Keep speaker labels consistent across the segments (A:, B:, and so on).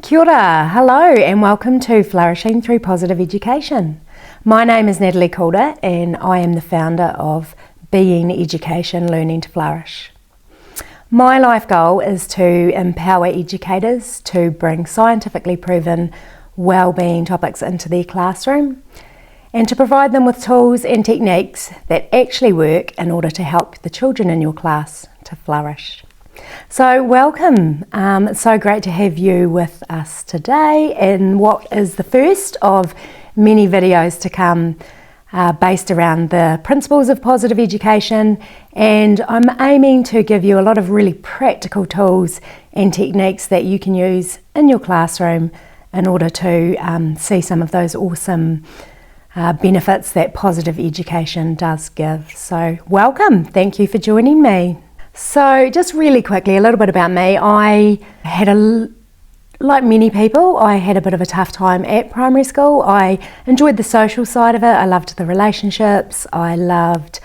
A: Kia ora, hello and welcome to Flourishing through Positive Education. My name is Natalie Calder and I am the founder of Being Education Learning to Flourish. My life goal is to empower educators to bring scientifically proven wellbeing topics into their classroom and to provide them with tools and techniques that actually work in order to help the children in your class to flourish. So welcome, it's so great to have you with us today in what is the first of many videos to come based around the principles of positive education, and I'm aiming to give you a lot of really practical tools and techniques that you can use in your classroom in order to see some of those awesome benefits that positive education does give. So welcome, thank you for joining me. So just really quickly, a little bit about me. I had like many people, I had a bit of a tough time at primary school. I enjoyed the social side of it. I loved the relationships. I loved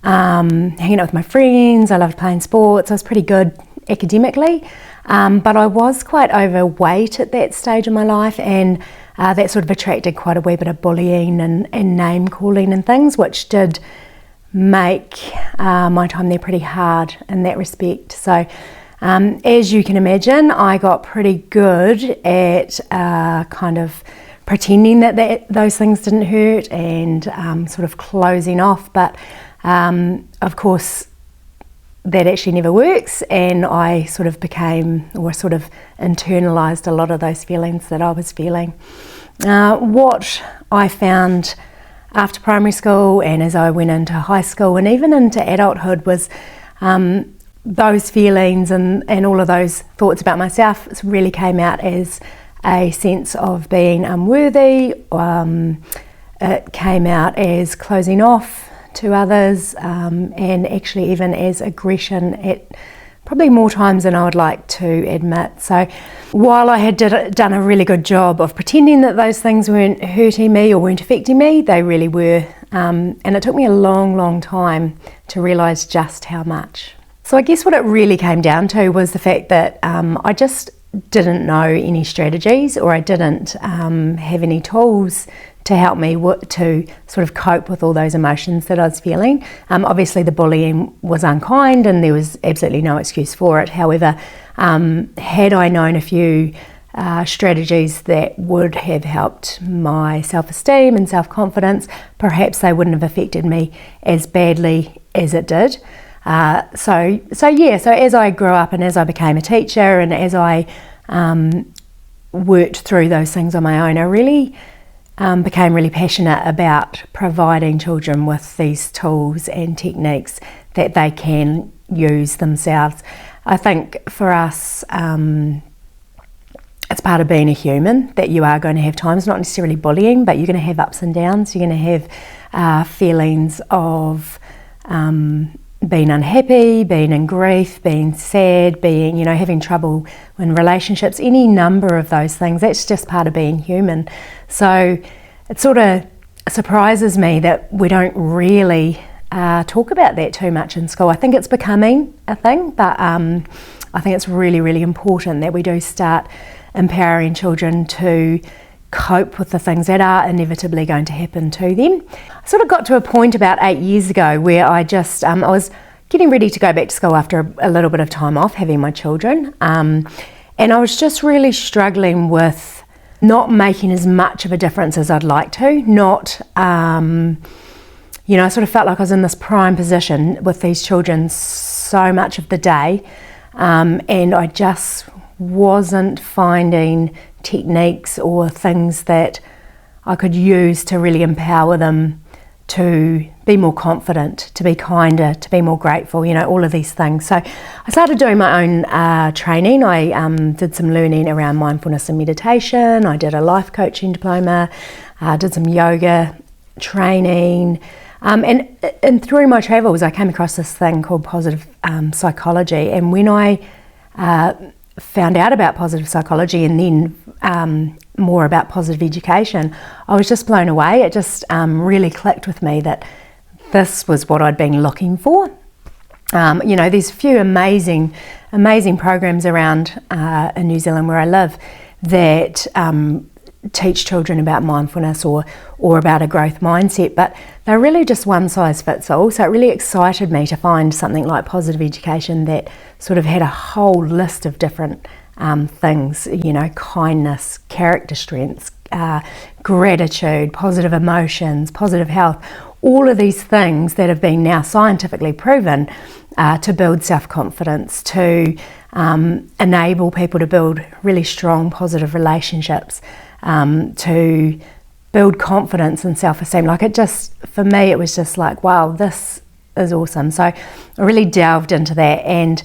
A: hanging out with my friends. I loved playing sports. I was pretty good academically, but I was quite overweight at that stage of my life, and that sort of attracted quite a wee bit of bullying and name calling and things, which did make my time there pretty hard in that respect. So as you can imagine, I got pretty good at kind of pretending that those things didn't hurt and sort of closing off, but of course that actually never works, and I sort of internalized a lot of those feelings that I was feeling. What I found after primary school and as I went into high school and even into adulthood was those feelings and all of those thoughts about myself really came out as a sense of being unworthy. It came out as closing off to others, and actually even as aggression at probably more times than I would like to admit. So while I had done a really good job of pretending that those things weren't hurting me or weren't affecting me, they really were. And it took me a long time to realise just how much. So I guess what it really came down to was the fact that I just didn't know any strategies, or I didn't have any tools to help me to sort of cope with all those emotions that I was feeling. Obviously the bullying was unkind and there was absolutely no excuse for it. However, had I known a few strategies that would have helped my self-esteem and self-confidence, perhaps they wouldn't have affected me as badly as it did. So as I grew up and as I became a teacher and as I worked through those things on my own, I really became really passionate about providing children with these tools and techniques that they can use themselves. I think for us, it's part of being a human that you are going to have times, not necessarily bullying, but you're going to have ups and downs. You're going to have feelings of being unhappy, being in grief, being sad, being, having trouble in relationships, any number of those things. That's just part of being human. So it sort of surprises me that we don't really talk about that too much in school. I think it's becoming a thing, but I think it's really important that we do start empowering children to cope with the things that are inevitably going to happen to them. I sort of got to a point about 8 years ago where I just, I was getting ready to go back to school after a little bit of time off having my children, and I was just really struggling with not making as much of a difference as I'd like to, I sort of felt like I was in this prime position with these children so much of the day, and I just wasn't finding techniques or things that I could use to really empower them to be more confident, to be kinder, to be more grateful, all of these things. So I started doing my own training. I did some learning around mindfulness and meditation. I did a life coaching diploma, did some yoga training, and through my travels I came across this thing called positive psychology. And when I found out about positive psychology and then more about positive education, I was just blown away. It just really clicked with me that this was what I'd been looking for. There's a few amazing programs around in New Zealand where I live that teach children about mindfulness or about a growth mindset, but they're really just one size fits all. So it really excited me to find something like Positive Education that sort of had a whole list of different things, you know, kindness, character strengths, gratitude, positive emotions, positive health, all of these things that have been now scientifically proven to build self-confidence, to enable people to build really strong positive relationships, to build confidence and self-esteem. Like, it just, for me, it was just like, wow, this is awesome. So I really delved into that, and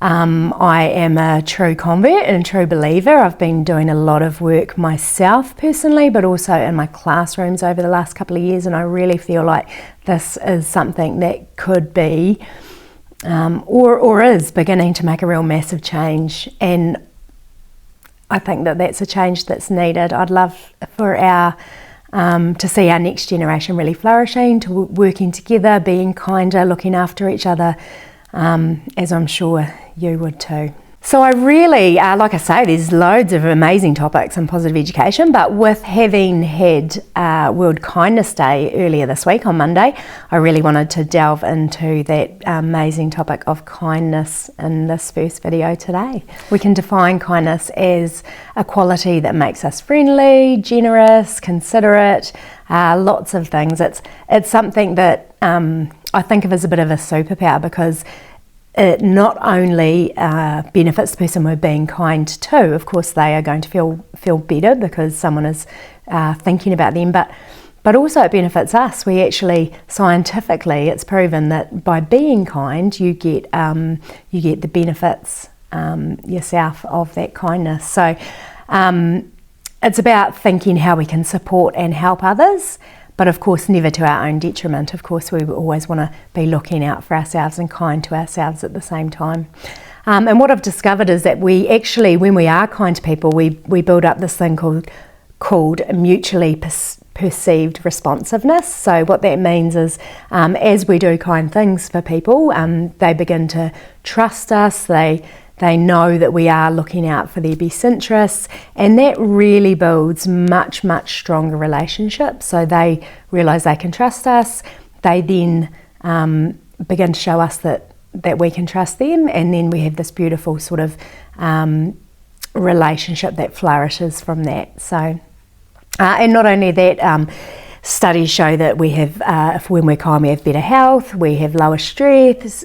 A: I am a true convert and a true believer. I've been doing a lot of work myself personally, but also in my classrooms over the last couple of years, and I really feel like this is something that could be or is beginning to make a real massive change, and I think that that's a change that's needed. I'd love for our to see our next generation really flourishing, to working together, being kinder, looking after each other, as I'm sure you would too. So I really, like I say, there's loads of amazing topics in positive education, but with having had World Kindness Day earlier this week on Monday, I really wanted to delve into that amazing topic of kindness in this first video today. We can define kindness as a quality that makes us friendly, generous, considerate, lots of things. It's something that I think of as a bit of a superpower, because it not only benefits the person we're being kind to. Of course, they are going to feel better because someone is thinking about them, but also it benefits us. We actually, scientifically, it's proven that by being kind, you get the benefits yourself of that kindness. So it's about thinking how we can support and help others, but of course never to our own detriment. Of course, we always want to be looking out for ourselves and kind to ourselves at the same time. And what I've discovered is that we actually, when we are kind to people, we build up this thing called mutually perceived responsiveness. So what that means is as we do kind things for people, they begin to trust us, they know that we are looking out for their best interests, and that really builds much, much stronger relationships. So they realise they can trust us, they then begin to show us that we can trust them, and then we have this beautiful sort of relationship that flourishes from that. So, and not only that, studies show that we have, when we're kind, we have better health, we have lower stress,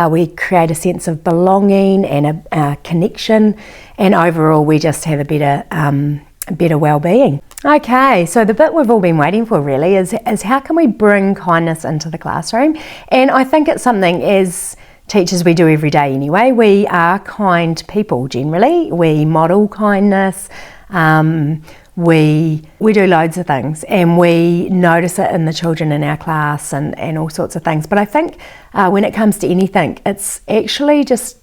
A: we create a sense of belonging and a connection, and overall we just have a better well-being. Okay, so the bit we've all been waiting for really is how can we bring kindness into the classroom? And I think it's something as teachers we do every day anyway. We are kind people generally. We model kindness. We do loads of things, and we notice it in the children in our class and all sorts of things. But I think when it comes to anything, it's actually just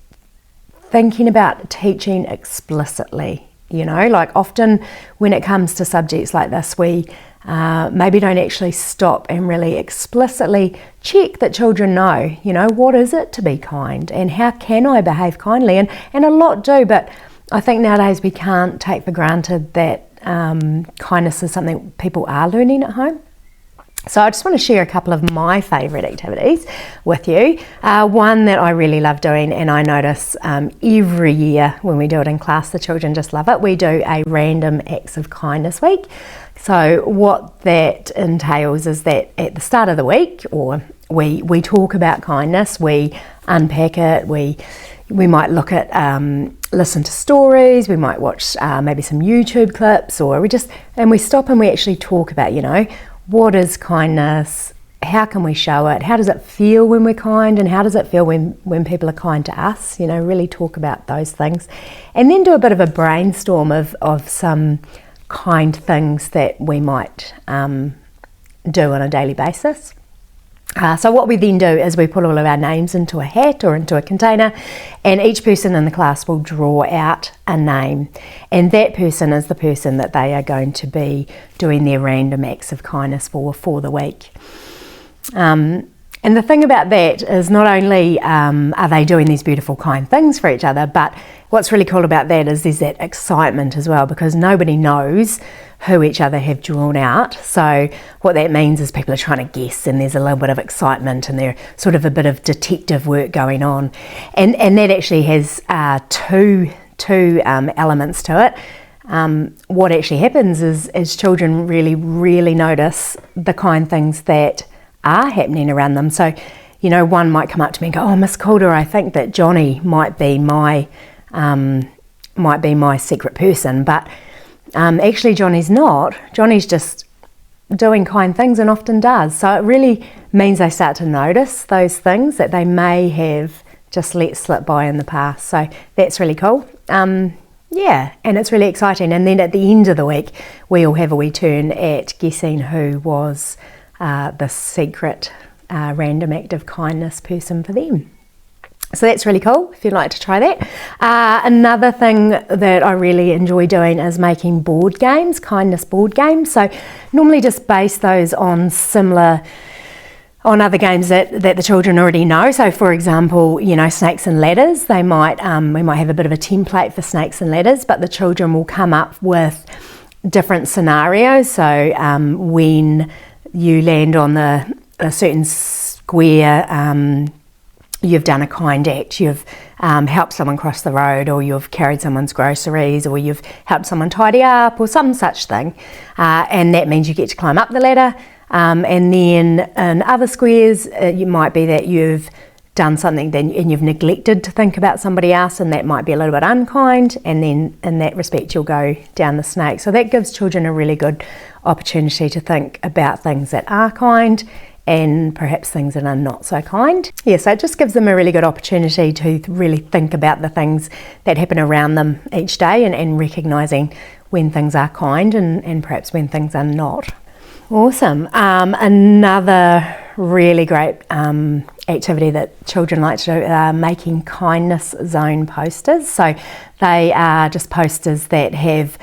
A: thinking about teaching explicitly. You know, like often when it comes to subjects like this, we maybe don't actually stop and really explicitly check that children know, you know, what is it to be kind and how can I behave kindly? And a lot do, but I think nowadays we can't take for granted that kindness is something people are learning at home. So I just want to share a couple of my favourite activities with you. One that I really love doing, and I notice every year when we do it in class, the children just love it. We do a random acts of kindness week. So what that entails is that at the start of the week, or we talk about kindness, we unpack it, we might look at, listen to stories, we might watch maybe some YouTube clips, or we stop and we actually talk about, you know, what is kindness, how can we show it, how does it feel when we're kind, and how does it feel when people are kind to us, you know, really talk about those things. And then do a bit of a brainstorm of some kind things that we might do on a daily basis. So what we then do is we put all of our names into a hat or into a container, and each person in the class will draw out a name, and that person is the person that they are going to be doing their random acts of kindness for the week. And the thing about that is not only are they doing these beautiful, kind things for each other, but what's really cool about that is there's that excitement as well, because nobody knows who each other have drawn out. So what that means is people are trying to guess, and there's a little bit of excitement and there's sort of a bit of detective work going on. And that actually has two elements to it. What actually happens is children really notice the kind things that are happening around them. So, one might come up to me and go, "Oh, Miss Calder, I think that Johnny might be my secret person," but actually Johnny's not. Johnny's just doing kind things and often does. So it really means they start to notice those things that they may have just let slip by in the past. So that's really cool. Yeah, and it's really exciting. And then at the end of the week, we all have a wee turn at guessing who was the secret random act of kindness person for them. So that's really cool if you'd like to try that. Another thing that I really enjoy doing is making board games, kindness board games. So normally just base those on other games that the children already know. So for example, snakes and ladders, we might have a bit of a template for snakes and ladders, but the children will come up with different scenarios. So when you land on a certain square, you've done a kind act, you've helped someone cross the road, or you've carried someone's groceries, or you've helped someone tidy up, or some such thing. And that means you get to climb up the ladder. And then in other squares, it might be that you've done something and you've neglected to think about somebody else, and that might be a little bit unkind, and then in that respect you'll go down the snake. So that gives children a really good opportunity to think about things that are kind and perhaps things that are not so kind. Yeah, so it just gives them a really good opportunity to really think about the things that happen around them each day, and recognising when things are kind and perhaps when things are not. Awesome. Another really great activity that children like to do are making kindness zone posters. So they are just posters that have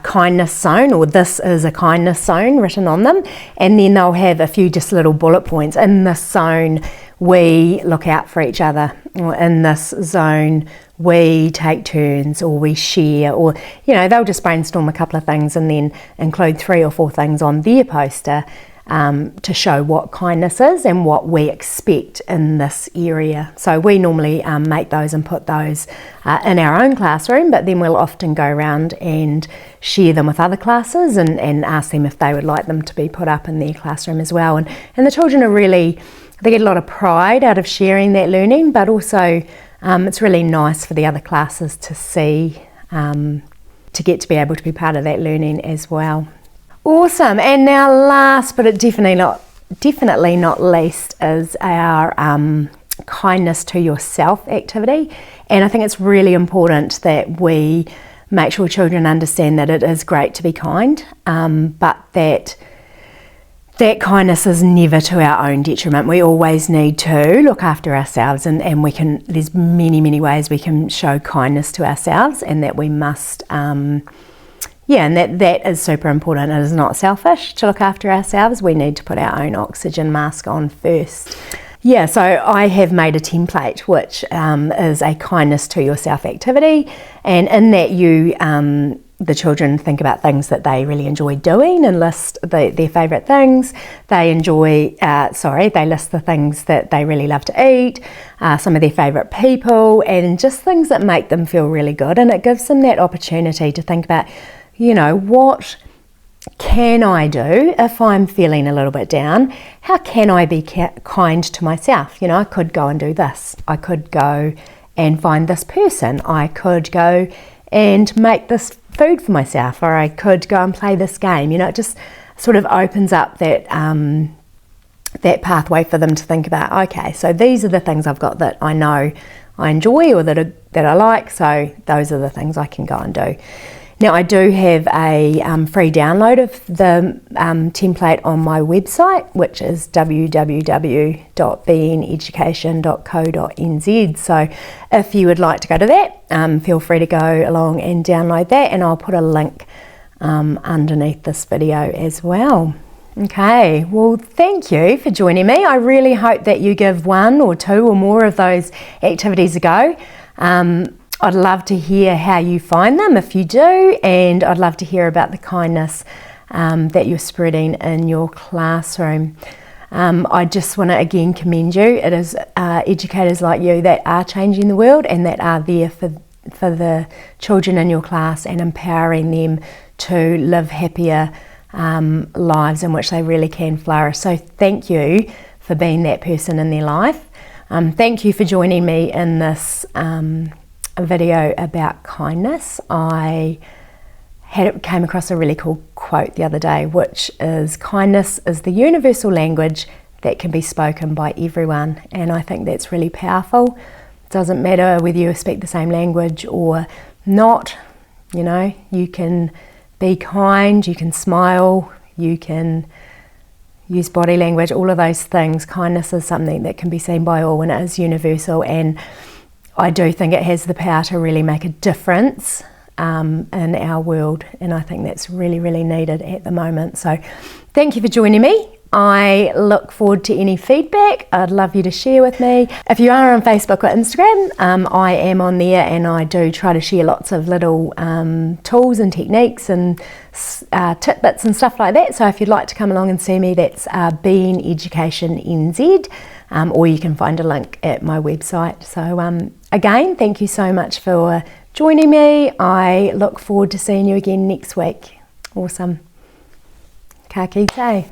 A: kindness zone, or this is a kindness zone written on them, and then they'll have a few just little bullet points. In this zone we look out for each other, or in this zone we take turns, or we share, or they'll just brainstorm a couple of things and then include 3 or 4 things on their poster to show what kindness is and what we expect in this area. So we normally make those and put those in our own classroom, but then we'll often go around and share them with other classes and ask them if they would like them to be put up in their classroom as well. And the children they get a lot of pride out of sharing that learning, but also it's really nice for the other classes to see, to get to be able to be part of that learning as well. Awesome. And now last, but definitely not least, is our kindness to yourself activity. And I think it's really important that we make sure children understand that it is great to be kind, but that kindness is never to our own detriment. We always need to look after ourselves, and there's many ways we can show kindness to ourselves, and that we must, and that is super important. It is not selfish to look after ourselves. We need to put our own oxygen mask on first. Yeah, so I have made a template which is a kindness to yourself activity, and in that the children think about things that they really enjoy doing and list their favourite things. They list the things that they really love to eat, some of their favourite people, and just things that make them feel really good. And it gives them that opportunity to think about, what can I do if I'm feeling a little bit down? How can I be kind to myself? I could go and do this. I could go and find this person. I could go and make this food for myself, or I could go and play this game. It just sort of opens up that pathway for them to think about, okay, so these are the things I've got that I know I enjoy, or that I like, so those are the things I can go and do. Now, I do have a free download of the template on my website, which is www.beingeducation.co.nz. So if you would like to go to that, feel free to go along and download that, and I'll put a link underneath this video as well. Okay, well, thank you for joining me. I really hope that you give one or two or more of those activities a go. I'd love to hear how you find them if you do, and I'd love to hear about the kindness that you're spreading in your classroom. I just want to again commend you. It is educators like you that are changing the world and that are there for the children in your class and empowering them to live happier lives in which they really can flourish. So thank you for being that person in their life. Thank you for joining me in this video about kindness. I came across a really cool quote the other day, which is, kindness is the universal language that can be spoken by everyone. And I think that's really powerful. It doesn't matter whether you speak the same language or not, you know, you can be kind, you can smile, you can use body language, all of those things. Kindness is something that can be seen by all, and it is universal, and I do think it has the power to really make a difference in our world, and I think that's really, really needed at the moment. So thank you for joining me. I look forward to any feedback. I'd love you to share with me. If you are on Facebook or Instagram, I am on there, and I do try to share lots of little tools and techniques and tidbits and stuff like that. So if you'd like to come along and see me, that's Being Education NZ, or you can find a link at my website. So again, thank you so much for joining me. I look forward to seeing you again next week. Awesome. Ka kite.